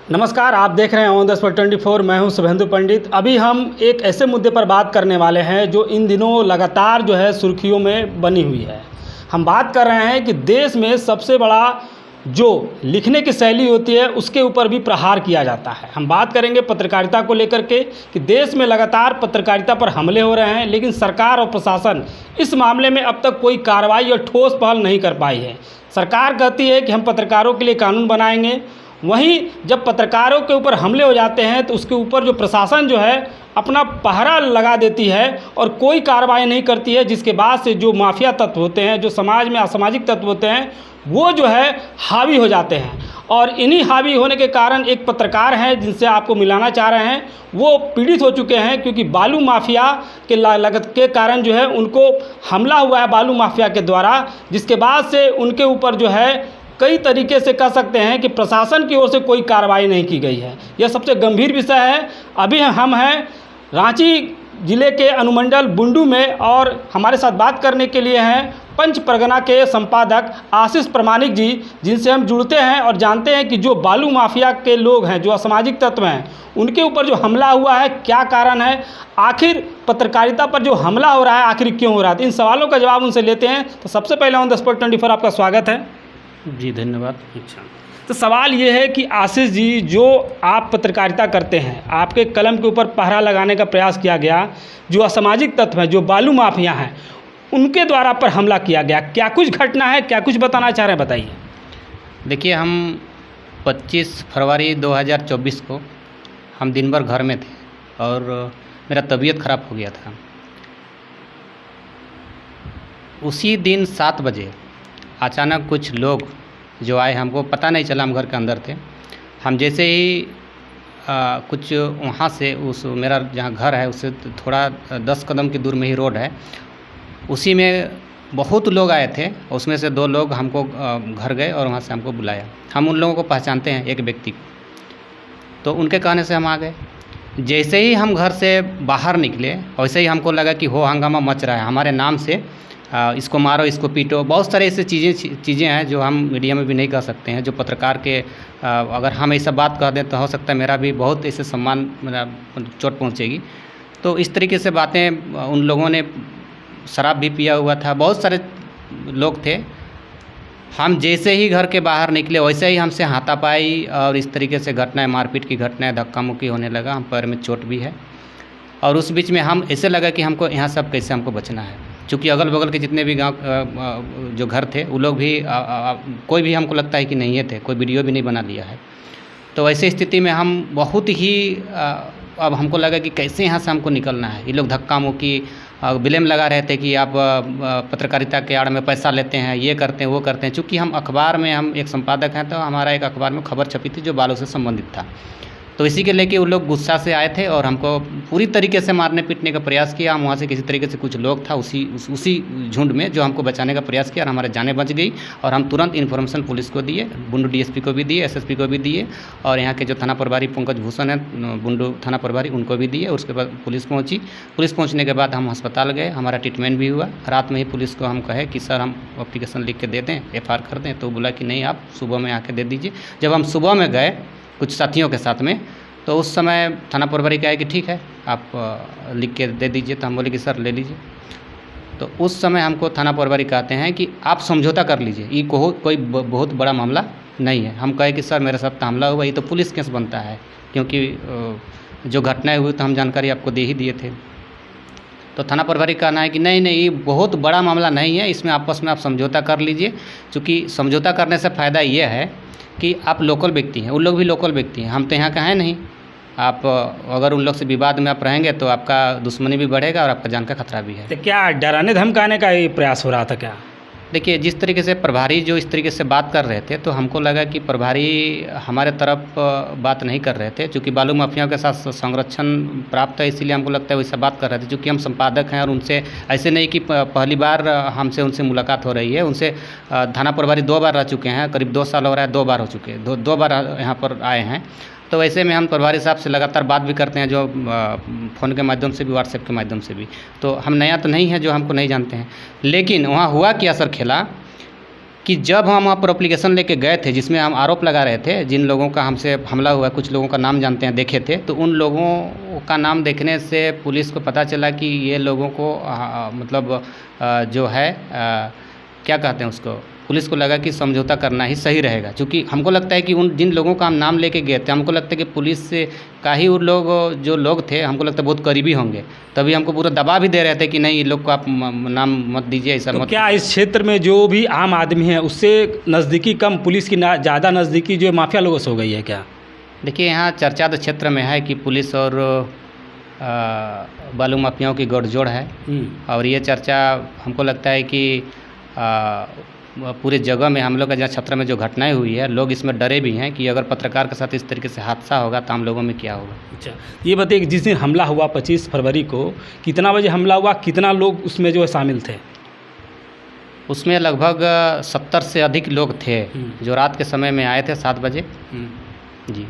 नमस्कार, आप देख रहे हैं ऑन द स्पॉट 24। मैं हूं शुभेंदु पंडित। अभी हम एक ऐसे मुद्दे पर बात करने वाले हैं जो इन दिनों लगातार जो है सुर्खियों में बनी हुई है। हम बात कर रहे हैं कि देश में सबसे बड़ा जो लिखने की शैली होती है उसके ऊपर भी प्रहार किया जाता है। हम बात करेंगे पत्रकारिता को लेकर के कि देश में लगातार पत्रकारिता पर हमले हो रहे हैं, लेकिन सरकार और प्रशासन इस मामले में अब तक कोई कार्रवाई और ठोस पहल नहीं कर पाई है। सरकार कहती है कि हम पत्रकारों के लिए कानून बनाएंगे, वहीं जब पत्रकारों के ऊपर हमले हो जाते हैं तो उसके ऊपर जो प्रशासन जो है अपना पहरा लगा देती है और कोई कार्रवाई नहीं करती है, जिसके बाद से जो माफिया तत्व होते हैं, जो समाज में असामाजिक तत्व होते हैं, वो जो है हावी हो जाते हैं। और इन्हीं हावी होने के कारण एक पत्रकार हैं जिनसे आपको मिलाना चाह रहे हैं, वो पीड़ित हो चुके हैं क्योंकि बालू माफिया के लागत के कारण जो है उनको हमला हुआ है बालू माफिया के द्वारा, जिसके बाद से उनके ऊपर जो है कई तरीके से कह सकते हैं कि प्रशासन की ओर से कोई कार्रवाई नहीं की गई है। यह सबसे गंभीर विषय है। अभी हम हैं रांची ज़िले के अनुमंडल बुंडू में और हमारे साथ बात करने के लिए हैं पंच परगना के संपादक आशीष प्रमाणिक जी, जिनसे हम जुड़ते हैं और जानते हैं कि जो बालू माफिया के लोग हैं, जो असामाजिक तत्व हैं, उनके ऊपर जो हमला हुआ है क्या कारण है, आखिर पत्रकारिता पर जो हमला हो रहा है आखिर क्यों हो रहा है। इन सवालों का जवाब उनसे लेते हैं। तो सबसे पहले ऑन द स्पॉट 24 आपका स्वागत है। जी धन्यवाद। अच्छा, तो सवाल ये है कि आशीष जी, जो आप पत्रकारिता करते हैं, आपके कलम के ऊपर पहरा लगाने का प्रयास किया गया, जो असामाजिक तत्व हैं, जो बालू माफिया हैं, उनके द्वारा पर हमला किया गया, क्या कुछ घटना है, क्या कुछ बताना चाह रहे हैं, बताइए। देखिए, हम 25 फरवरी 2024 को हम दिन भर घर में थे और मेरा तबीयत ख़राब हो गया था। उसी दिन 7 बजे अचानक कुछ लोग जो आए, हमको पता नहीं चला, हम घर के अंदर थे। हम जैसे ही कुछ वहाँ से उस मेरा जहाँ घर है उससे थोड़ा 10 कदम की दूर में ही रोड है, उसी में बहुत लोग आए थे। उसमें से 2 लोग हमको घर गए और वहाँ से हमको बुलाया। हम उन लोगों को पहचानते हैं, एक व्यक्ति को, तो उनके कहने से हम आ गए। जैसे ही हम घर से बाहर निकले वैसे ही हमको लगा कि हो हंगामा मच रहा है, हमारे नाम से इसको मारो, इसको पीटो। बहुत सारे ऐसे चीज़ें हैं जो हम मीडिया में भी नहीं कह सकते हैं, जो पत्रकार के अगर हम ऐसा बात कह दें तो हो सकता है मेरा भी बहुत ऐसे सम्मान, मेरा चोट पहुंचेगी। तो इस तरीके से बातें, उन लोगों ने शराब भी पिया हुआ था, बहुत सारे लोग थे। हम जैसे ही घर के बाहर निकले वैसे ही हमसे हाथापाई और इस तरीके से घटनाएँ, मारपीट की घटनाएँ, धक्का मुक्की होने लगा। हम पैर में चोट भी है और उस बीच में हम ऐसे लगा कि हमको यहाँ सब कैसे हमको बचना है, क्योंकि अगल बगल के जितने भी गांव जो घर थे वो लोग भी कोई भी हमको लगता है कि नहीं थे, कोई वीडियो भी नहीं बना लिया है। तो ऐसी स्थिति में हम बहुत ही अब हमको लगा कि कैसे यहाँ से हमको निकलना है। ये लोग धक्का मुक्की ब्लेम लगा रहे थे कि आप पत्रकारिता के आड़ में पैसा लेते हैं, ये करते हैं, वो करते हैं। चूँकि हम अखबार में, हम एक संपादक हैं, तो हमारा एक अखबार में खबर छपी थी जो बालू से संबंधित था। तो इसी के लेके वो लोग गुस्सा से आए थे और हमको पूरी तरीके से मारने पीटने का प्रयास किया। हम वहाँ से किसी तरीके से, कुछ लोग था उसी झुंड में जो हमको बचाने का प्रयास किया और हमारे जाने बच गई। और हम तुरंत इन्फॉर्मेशन पुलिस को दिए, बुंडू डीएसपी को भी दिए, एसएसपी को भी दिए और यहाँ के जो थाना प्रभारी पंकज भूषण है, बुंडू थाना प्रभारी, उनको भी दिए। उसके बाद पुलिस पहुँची। पुलिस पहुँचने के बाद हम अस्पताल गए, हमारा ट्रीटमेंट भी हुआ। रात में ही पुलिस को हम कहे कि सर हम एप्लीकेशन लिख के दे दें, FIR कर दें, तो बोला कि नहीं, आप सुबह में आके दे दीजिए। जब हम सुबह में गए कुछ साथियों के साथ में, तो उस समय थाना प्रभारी कहा कि ठीक है, आप लिख के दे दीजिए। तो हम बोले कि सर ले लीजिए। तो उस समय हमको थाना प्रभारी कहते हैं कि आप समझौता कर लीजिए, ये कोई बहुत बड़ा मामला नहीं है। हम कहे कि सर मेरे साथ हमला हुआ, ये तो पुलिस केस बनता है, क्योंकि जो घटनाएं हुई तो हम जानकारी आपको दे ही दिए थे। तो थाना प्रभारी का कहना है कि नहीं, ये बहुत बड़ा मामला नहीं है, इसमें आपस में आप समझौता कर लीजिए। चूँकि समझौता करने से फ़ायदा ये है कि आप लोकल व्यक्ति हैं, उन लोग भी लोकल व्यक्ति हैं, हम तो यहाँ का हैं नहीं। आप अगर उन लोग से विवाद में आप रहेंगे तो आपका दुश्मनी भी बढ़ेगा और आपका जान का खतरा भी है। तो क्या डराने धमकाने का ही प्रयास हो रहा था क्या? देखिए, जिस तरीके से प्रभारी जो इस तरीके से बात कर रहे थे, तो हमको लगा कि प्रभारी हमारे तरफ बात नहीं कर रहे थे। चूँकि बालू माफियाओं के साथ संरक्षण प्राप्त है, इसीलिए हमको लगता है वैसा बात कर रहे थे। चूँकि हम संपादक हैं और उनसे ऐसे नहीं कि पहली बार हमसे उनसे मुलाकात हो रही है। उनसे थाना प्रभारी 2 बार रह चुके हैं, करीब 2 साल हो रहा है, 2 बार हो चुके हैं, 2 बार यहाँ पर आए हैं। तो ऐसे में हम प्रभारी साहब से लगातार बात भी करते हैं, जो फ़ोन के माध्यम से भी, व्हाट्सएप के माध्यम से भी। तो हम नया तो नहीं है जो हमको नहीं जानते हैं। लेकिन वहाँ हुआ क्या असर खेला कि जब हम वहाँ पर एप्लीकेशन लेके गए थे, जिसमें हम आरोप लगा रहे थे, जिन लोगों का हमसे हमला हुआ, कुछ लोगों का नाम जानते हैं, देखे थे, तो उन लोगों का नाम देखने से पुलिस को पता चला कि ये लोगों को मतलब जो है क्या कहते हैं उसको, पुलिस को लगा कि समझौता करना ही सही रहेगा, क्योंकि हमको लगता है कि उन जिन लोगों का हम नाम लेके गए थे, हमको लगता है कि पुलिस से का ही उन लोग जो लोग थे, हमको लगता है बहुत करीबी होंगे, तभी हमको पूरा दबाव भी दे रहे थे कि नहीं, ये लोग को आप नाम मत दीजिए, ऐसा तो मत। क्या इस क्षेत्र में जो भी आम आदमी है उससे नज़दीकी कम, पुलिस की ज़्यादा नज़दीकी जो माफिया लोगों से हो गई है क्या? देखिए, यहाँ चर्चा तो क्षेत्र में है कि पुलिस और बालू माफियाओं की गठजोड़ है, और ये चर्चा हमको लगता है कि पूरे जगह में, हम लोग का जहाँ क्षेत्र में जो घटनाएं हुई है, लोग इसमें डरे भी हैं कि अगर पत्रकार के साथ इस तरीके से हादसा होगा तो हम लोगों में क्या होगा। अच्छा, ये बताइए कि जिस दिन हमला हुआ 25 फरवरी को, कितना बजे हमला हुआ, कितना लोग उसमें जो है शामिल थे? उसमें लगभग 70 से अधिक लोग थे जो रात के समय में आए थे 7 बजे। जी।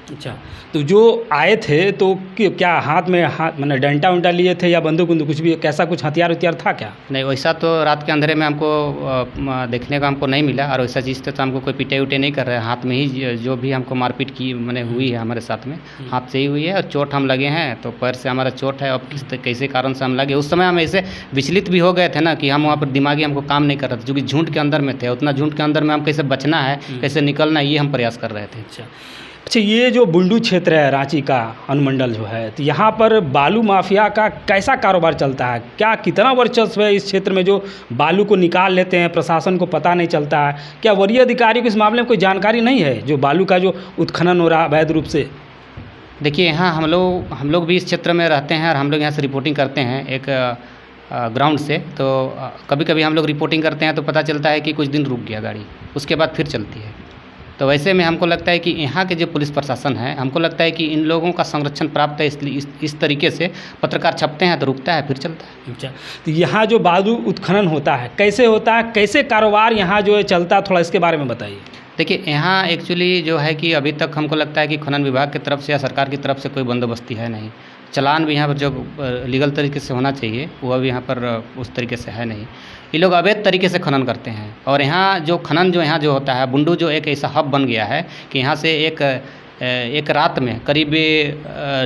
अच्छा, तो जो आए थे तो क्या हाथ में मैंने डंडा उंडा लिए थे या बंदूक बंदूक कुछ भी, कैसा कुछ हथियार था क्या? नहीं, वैसा तो रात के अंधेरे में हमको देखने को हमको नहीं मिला, और वैसा चीज़ तो हमको कोई पिटे उटे नहीं कर रहे हैं। हाथ में ही जो भी हमको मारपीट की मैंने हुई है हमारे साथ में, हाथ से ही हुई है, और चोट हम लगे हैं, तो पैर से हमारा चोट है। अब कैसे कारण से हम लगे, उस समय हम ऐसे विचलित भी हो गए थे ना कि हम वहाँ पर दिमागी हमको काम नहीं कर रहे थे, क्योंकि झुंड के अंदर में थे। उतना झुंड के अंदर में हम कैसे बचना है, कैसे निकलना है, ये हम प्रयास कर रहे थे। अच्छा, ये जो बुंडू क्षेत्र है रांची का अनुमंडल जो है, तो यहाँ पर बालू माफिया का कैसा कारोबार चलता है? क्या कितना वर्चस्व है इस क्षेत्र में जो बालू को निकाल लेते हैं, प्रशासन को पता नहीं चलता है? क्या वरीय अधिकारी को इस मामले में कोई जानकारी नहीं है, जो बालू का जो उत्खनन हो रहा है अवैध रूप से? देखिए, यहाँ हम लोग भी इस क्षेत्र में रहते हैं, और हम लोग यहाँ से रिपोर्टिंग करते हैं एक ग्राउंड से। तो कभी कभी हम लोग रिपोर्टिंग करते हैं तो पता चलता है कि कुछ दिन रुक गया गाड़ी, उसके बाद फिर चलती है। तो वैसे में हमको लगता है कि यहाँ के जो पुलिस प्रशासन है, हमको लगता है कि इन लोगों का संरक्षण प्राप्त है, इसलिए इस तरीके से पत्रकार छपते हैं तो रुकता है, फिर चलता है। अच्छा, तो यहाँ जो बालू उत्खनन होता है कैसे होता है, कैसे कारोबार यहाँ जो है चलता है, थोड़ा इसके बारे में बताइए। देखिए, यहाँ एक्चुअली जो है कि अभी तक हमको लगता है कि खनन विभाग की तरफ से या सरकार की तरफ से कोई बंदोबस्ती है नहीं। चालान भी यहाँ पर जो लीगल तरीके से होना चाहिए वो अभी यहाँ पर उस तरीके से है नहीं। ये लोग अवैध तरीके से खनन करते हैं, और यहाँ जो खनन जो यहाँ जो होता है, बुंडू जो एक ऐसा हब बन गया है कि यहाँ से एक रात में करीब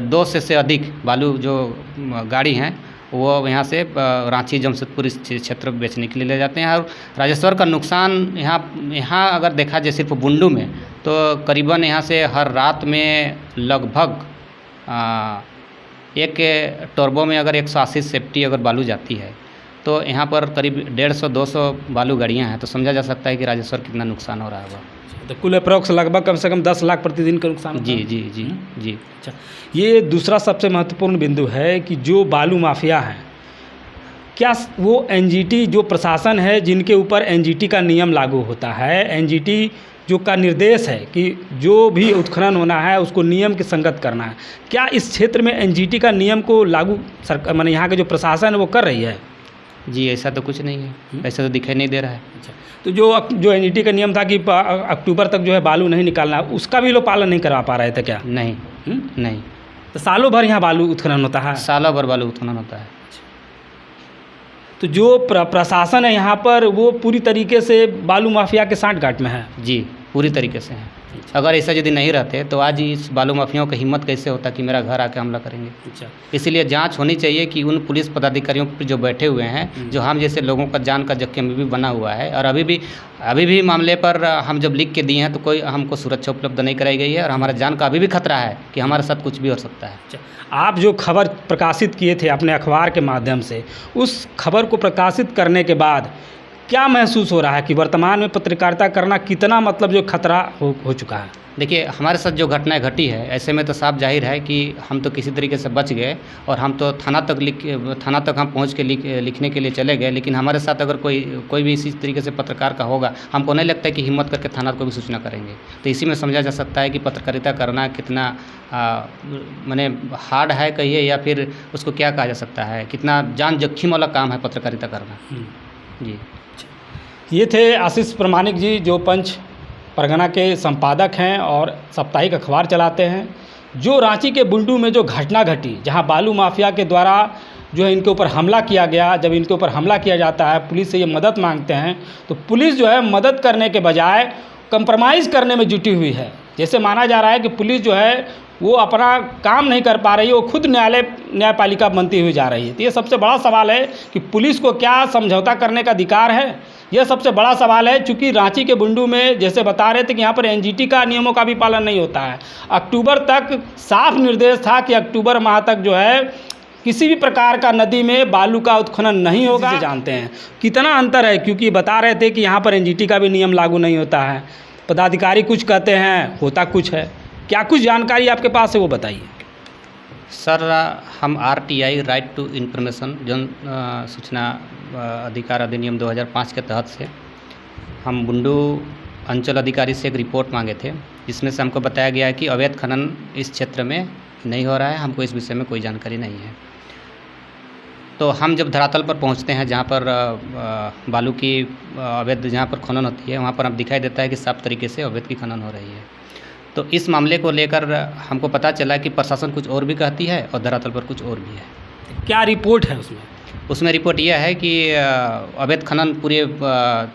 2 से अधिक बालू जो गाड़ी हैं वो यहाँ से रांची जमशेदपुर इस क्षेत्र में बेचने के लिए ले जाते हैं। और राजस्व का नुकसान यहाँ अगर देखा जाए सिर्फ बुंडू में, तो करीबन यहाँ से हर रात में लगभग एक टर्बो में अगर 180 सेफ्टी अगर बालू जाती है, तो यहाँ पर करीब 150-200 बालू गाड़ियाँ हैं, तो समझा जा सकता है कि राजस्व कितना नुकसान हो रहा होगा। तो कुल अप्रॉक्स लगभग कम से कम 10 लाख प्रतिदिन का नुकसान होता है। जी। अच्छा, ये दूसरा सबसे महत्वपूर्ण बिंदु है कि जो बालू माफिया हैं, क्या वो एनजीटी जो प्रशासन है जिनके ऊपर एनजीटी का नियम लागू होता है, एनजीटी जो का निर्देश है कि जो भी उत्खनन होना है उसको नियम के संगत करना है, क्या इस क्षेत्र में एनजीटी का नियम को लागू सरकार माने यहाँ के जो प्रशासन है वो कर रही है? जी, ऐसा तो कुछ नहीं है, ऐसा तो दिखाई नहीं दे रहा है। अच्छा, तो जो एनजीटी का नियम था कि अक्टूबर तक जो है बालू नहीं निकालना, उसका भी लोग पालन नहीं करवा पा रहे थे क्या? नहीं। नहीं, तो सालों भर यहाँ बालू उत्खनन होता है? सालों भर बालू उत्खनन होता है। तो जो प्रशासन है यहाँ पर वो पूरी तरीके से बालू माफिया के सांठगांठ में है? जी, पूरी तरीके से हैं। अगर ऐसा यदि नहीं रहते तो आज इस बालू माफियाओं की हिम्मत कैसे होता कि मेरा घर आके हमला करेंगे। अच्छा, इसीलिए जांच होनी चाहिए कि उन पुलिस पदाधिकारियों पर जो बैठे हुए हैं, जो हम जैसे लोगों का जान का जोखिम भी बना हुआ है, और अभी भी मामले पर हम जब लिख के दिए हैं तो कोई हमको सुरक्षा उपलब्ध नहीं कराई गई है, और हमारा जान का अभी भी खतरा है कि हमारे साथ कुछ भी हो सकता है। अच्छा, आप जो खबर प्रकाशित किए थे अपने अखबार के माध्यम से, उस खबर को प्रकाशित करने के बाद क्या महसूस हो रहा है कि वर्तमान में पत्रकारिता करना कितना मतलब जो खतरा हो चुका है? देखिए, हमारे साथ जो घटनाएं घटी है, ऐसे में तो साफ जाहिर है कि हम तो किसी तरीके से बच गए, और हम तो थाना तक हम पहुंच के लिखने के लिए चले गए। लेकिन हमारे साथ अगर कोई भी इसी तरीके से पत्रकार का होगा, हमको नहीं लगता कि हिम्मत करके थाना को भी सूचना करेंगे। तो इसी में समझा जा सकता है कि पत्रकारिता करना कितना माने हार्ड है कहिए, या फिर उसको क्या कहा जा सकता है, कितना जान जोखिम वाला काम है पत्रकारिता करना। जी, ये थे आशीष प्रमाणिक जी, जो पंच परगना के संपादक हैं और साप्ताहिक अखबार चलाते हैं। जो रांची के बुंडू में जो घटना घटी, जहां बालू माफिया के द्वारा जो है इनके ऊपर हमला किया गया, जब इनके ऊपर हमला किया जाता है, पुलिस से ये मदद मांगते हैं, तो पुलिस जो है मदद करने के बजाय कंप्रोमाइज़ करने में जुटी हुई है। जैसे माना जा रहा है कि पुलिस जो है वो अपना काम नहीं कर पा रही है, वो खुद न्यायपालिका बनती हुई जा रही है। तो ये सबसे बड़ा सवाल है कि पुलिस को क्या समझौता करने का अधिकार है, यह सबसे बड़ा सवाल है। चूँकि रांची के बुंडू में जैसे बता रहे थे कि यहाँ पर एनजीटी का नियमों का भी पालन नहीं होता है। अक्टूबर तक साफ निर्देश था कि अक्टूबर माह तक जो है किसी भी प्रकार का नदी में बालू का उत्खनन नहीं होगा। जानते हैं कितना अंतर है, क्योंकि बता रहे थे कि यहाँ पर एनजीटी का भी नियम लागू नहीं होता है, पदाधिकारी कुछ कहते हैं, होता कुछ है। क्या कुछ जानकारी आपके पास है वो बताइए। सर, हम आरटीआई, राइट टू इन्फॉर्मेशन जन सूचना अधिकार अधिनियम 2005 के तहत से हम बुंडू अंचल अधिकारी से एक रिपोर्ट मांगे थे, जिसमें से हमको बताया गया है कि अवैध खनन इस क्षेत्र में नहीं हो रहा है, हमको इस विषय में कोई जानकारी नहीं है। तो हम जब धरातल पर पहुंचते हैं, जहां पर बालू की अवैध जहां पर खनन होती है, वहां पर अब दिखाई देता है कि साफ तरीके से अवैध की खनन हो रही है। तो इस मामले को लेकर हमको पता चला कि प्रशासन कुछ और भी कहती है और धरातल पर कुछ और भी है। क्या रिपोर्ट है उसमें? उसमें रिपोर्ट यह है कि अवैध खनन पूरे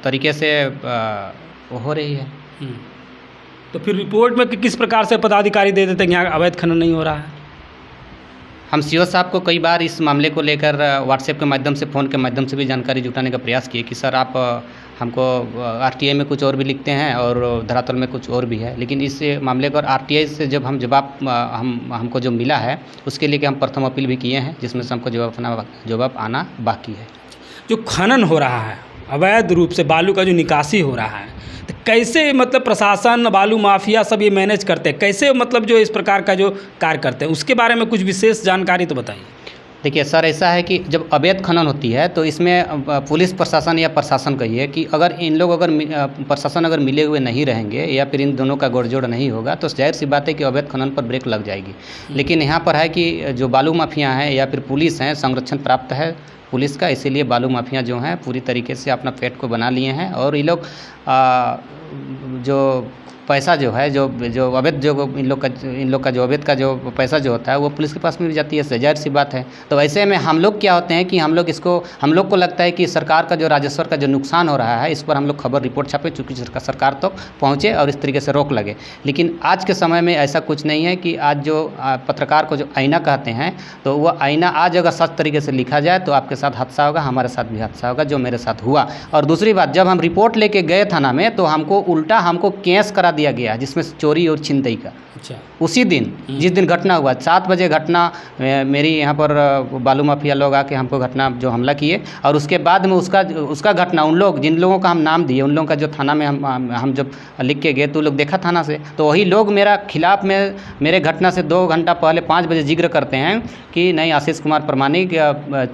तरीके से हो रही है। तो फिर रिपोर्ट में किस प्रकार से पदाधिकारी दे देते हैं कि यहाँ अवैध खनन नहीं हो रहा है? हम सीओ साहब को कई बार इस मामले को लेकर व्हाट्सएप के माध्यम से, फ़ोन के माध्यम से भी जानकारी जुटाने का प्रयास किए कि सर आप हमको आरटीआई में कुछ और भी लिखते हैं और धरातल में कुछ और भी है। लेकिन इस मामले पर आरटीआई से जब हम जवाब हमको जो मिला है, उसके लिए कि हम प्रथम अपील भी किए हैं, जिसमें से हमको जवाब आना बाकी है। जो खनन हो रहा है अवैध रूप से, बालू का जो निकासी हो रहा है, तो कैसे मतलब प्रशासन, बालू माफिया सब ये मैनेज करते हैं, कैसे मतलब जो इस प्रकार का जो कार्य करते हैं, उसके बारे में कुछ विशेष जानकारी तो बताइए। देखिए सर, ऐसा है कि जब अवैध खनन होती है तो इसमें पुलिस प्रशासन या प्रशासन कहिए कि अगर इन लोग प्रशासन अगर मिले हुए नहीं रहेंगे या फिर इन दोनों का गोड़जोड़ नहीं होगा तो जाहिर सी बात है कि अवैध खनन पर ब्रेक लग जाएगी। लेकिन यहाँ पर है कि जो बालू माफिया हैं या फिर पुलिस हैं, संरक्षण प्राप्त है पुलिस का, इसीलिए बालू माफिया जो हैं पूरी तरीके से अपना पेट को बना लिए हैं। और ये लोग जो पैसा जो है, जो अवैध जो इन लोग का जो अवैध का जो पैसा जो होता है वो पुलिस के पास में भी जाती है, जाहिर सी बात है। तो ऐसे में हम लोग क्या होते हैं कि हम लोग को लगता है कि सरकार का जो राजस्व का जो नुकसान हो रहा है, इस पर हम लोग खबर रिपोर्ट छापे, चूँकि सरकार तक पहुँचे और इस तरीके से रोक लगे। लेकिन आज के समय में ऐसा कुछ नहीं है कि आज जो पत्रकार को जो आईना कहते हैं, तो वह आईना आज अगर सच तरीके से लिखा जाए तो आपके साथ हादसा होगा, हमारे साथ भी हादसा होगा, जो मेरे साथ हुआ। और दूसरी बात, जब हम रिपोर्ट लेके गए थाना में तो हमको उल्टा केस करा दिया गया, जिसमें चोरी और छिनतई का। अच्छा। उसी दिन जिस दिन घटना हुआ, 7 बजे घटना, मेरी यहाँ पर बालू माफिया लोग आके हमको घटना जो हमला किए, और उसके बाद में उसका घटना उन लोग जिन लोगों का हम नाम दिए, उन लोगों का जो थाना में हम जब लिख के गए तो लोग देखा थाना से, तो वही लोग मेरा खिलाफ में मेरे घटना से 2 घंटा पहले 5 बजे जिक्र करते हैं कि नहीं, आशीष कुमार प्रमाणिक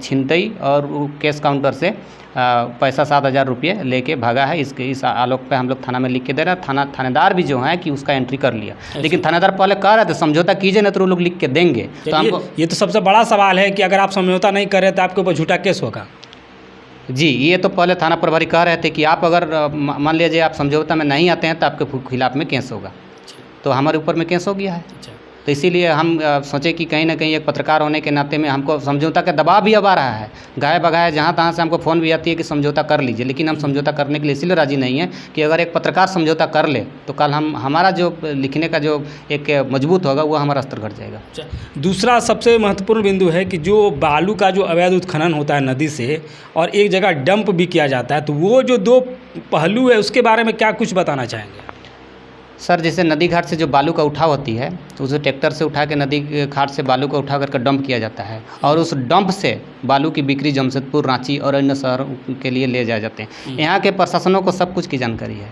छिनतई और केस काउंटर से पैसा 7,000 रुपये लेके भागा है। इस आलोक पे हम लोग थाना में लिख के दे रहे हैं। थानेदार भी जो है कि उसका एंट्री कर लिया, लेकिन थानेदार पहले कह रहे थे समझौता कीजिए, ना तो वो लोग लिख के देंगे। तो हमको ये तो सबसे बड़ा सवाल है कि अगर आप समझौता नहीं कर रहे तो आपके ऊपर झूठा केस होगा। जी, ये तो पहले थाना प्रभारी कह रहे थे कि आप अगर मान लीजिए आप समझौता में नहीं आते हैं तो आपके खिलाफ में केस होगा। तो हमारे ऊपर में केस हो गया है। तो इसीलिए हम सोचे कि कहीं ना कहीं एक पत्रकार होने के नाते में हमको समझौता का दबाव भी अब आ रहा है, गाय बगाए जहाँ तहाँ से हमको फ़ोन भी आती है कि समझौता कर लीजिए। लेकिन हम समझौता करने के लिए इसीलिए राज़ी नहीं है कि अगर एक पत्रकार समझौता कर ले तो कल हमारा जो लिखने का जो एक मजबूत होगा वो हमारा स्तर घट जाएगा। दूसरा सबसे महत्वपूर्ण बिंदु है कि जो बालू का जो अवैध उत्खनन होता है नदी से और एक जगह डंप भी किया जाता है, तो वो जो 2 पहलू है उसके बारे में क्या कुछ बताना चाहेंगे? सर, जैसे नदी घाट से जो बालू का उठाव होती है तो उसे ट्रैक्टर से उठा के नदी घाट से बालू को उठा करके डंप किया जाता है, और उस डंप से बालू की बिक्री जमशेदपुर, रांची और अन्य शहरों के लिए ले जाए जाते हैं। यहाँ के प्रशासनों को सब कुछ की जानकारी है,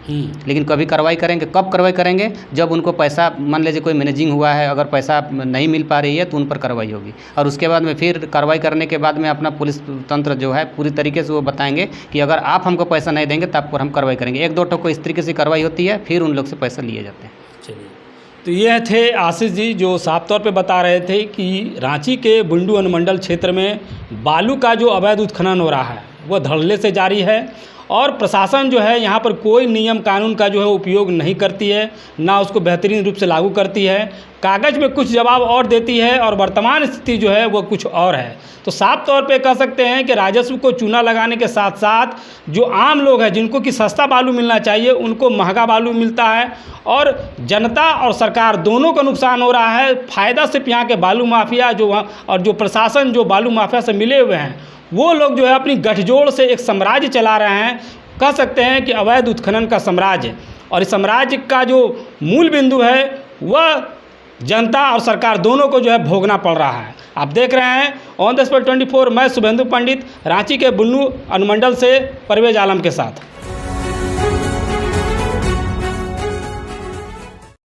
लेकिन कभी कार्रवाई करेंगे, कब कार्रवाई करेंगे? जब उनको पैसा, मान लीजिए कोई मैनेजिंग हुआ है, अगर पैसा नहीं मिल पा रही है तो उन पर कार्रवाई होगी, और उसके बाद में फिर कार्रवाई करने के बाद में अपना पुलिस तंत्र जो है पूरी तरीके से वो बताएंगे कि अगर आप हमको पैसा नहीं देंगे तो आप पर हम कार्रवाई करेंगे। 1-2 ठोक को इस तरीके से कार्रवाई होती है, फिर उन लोग से पैसा लिए जाते हैं। चलिए, तो ये थे आशीष जी जो साफ तौर पे बता रहे थे कि रांची के बुंडू अनुमंडल क्षेत्र में बालू का जो अवैध उत्खनन हो रहा है वो धड़ल्ले से जारी है, और प्रशासन जो है यहाँ पर कोई नियम कानून का जो है उपयोग नहीं करती है, ना उसको बेहतरीन रूप से लागू करती है। कागज़ में कुछ जवाब और देती है और वर्तमान स्थिति जो है वो कुछ और है। तो साफ तौर पे कह सकते हैं कि राजस्व को चूना लगाने के साथ साथ जो आम लोग हैं जिनको कि सस्ता बालू मिलना चाहिए उनको महंगा बालू मिलता है और जनता और सरकार दोनों को नुकसान हो रहा है। फ़ायदा सिर्फ यहाँ के बालू माफिया और जो प्रशासन जो बालू माफिया से मिले हुए हैं वो लोग जो है अपनी गठजोड़ से एक साम्राज्य चला रहे हैं। कह सकते हैं कि अवैध उत्खनन का साम्राज्य, और इस साम्राज्य का जो मूल बिंदु है वह जनता और सरकार दोनों को जो है भोगना पड़ रहा है। आप देख रहे हैं ऑन द स्पॉट 24, मैं शुभेंदु पंडित, रांची के बुन्नू अनुमंडल से परवेज आलम के साथ।